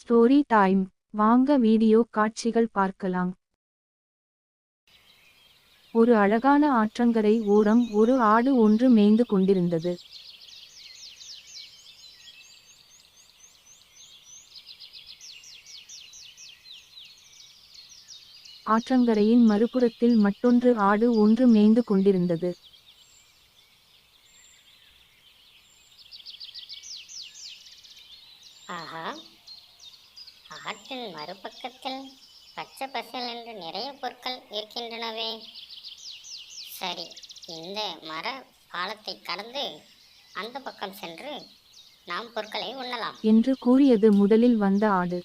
Story time. வாங்க video காட்சிகள் பார்க்கலாம். ஒரு அழகான ஆற்றங்கரை ஓரம் ஒரு ஆடு ஒன்று மேய்ந்து கொண்டிருந்தது. ஆற்றங்கரையின் மறுபுறத்தில் மற்றொன்று ஆடு ஒன்று மேய்ந்து கொண்டிருந்தது. ஆஹா, ஆற்றின் மறுபக்கத்தில் பச்சை பசேல் என்று நிறைய பொருட்கள் இருக்கின்றனவே. சரி, இந்த மர பாலத்தை கடந்து அந்த பக்கம் சென்று நாம் பொருட்களை உண்ணலாம் என்று கூறியது முதலில் வந்த ஆடு.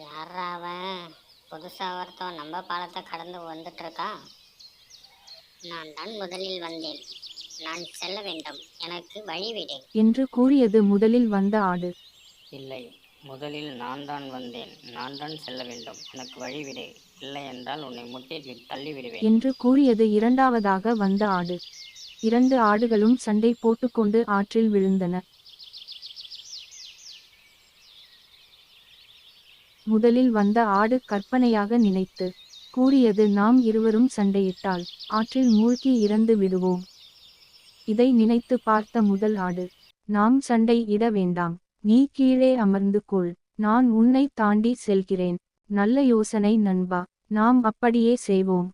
யாரா அவன்? புதுசா ஒருத்தன் நம்ம பாலத்தை கடந்து வந்துட்டு இருக்கான். நான் தான் முதலில் வந்தேன், நான் செல்ல வேண்டும், எனக்கு வழிவிடு என்று கூறியது முதலில் வந்த ஆடு. இல்லை, முதலில் நான் தான் வந்தேன், நான் தான் செல்ல வேண்டும், எனக்கு வழிவிடு, இல்லை என்றால் உன்னை முட்டி தள்ளிவிடுவேன் என்று கூறியது இரண்டாவதாக வந்த ஆடு. இரண்டு ஆடுகளும் சண்டை போட்டுக்கொண்டு ஆற்றில் விழுந்தன. முதலில் வந்த ஆடு கற்பனையாக நினைத்து கூறியது, நாம் இருவரும் சண்டையிட்டால் ஆற்றில் மூழ்கி இறந்து விடுவோம். இதை நினைத்து பார்த்த முதல் ஆடு, நாம் சண்டை இட வேண்டாம், நீ கீழே அமர்ந்து கொள், நான் உன்னை தாண்டி செல்கிறேன். நல்ல யோசனை நண்பா, நாம் அப்படியே செய்வோம்.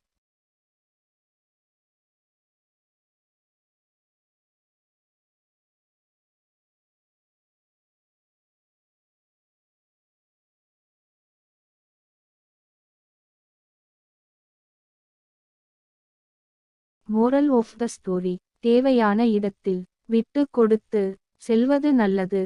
Moral of the story. தேவையான இடத்தில் விட்டு கொடுத்து செல்வது நல்லது.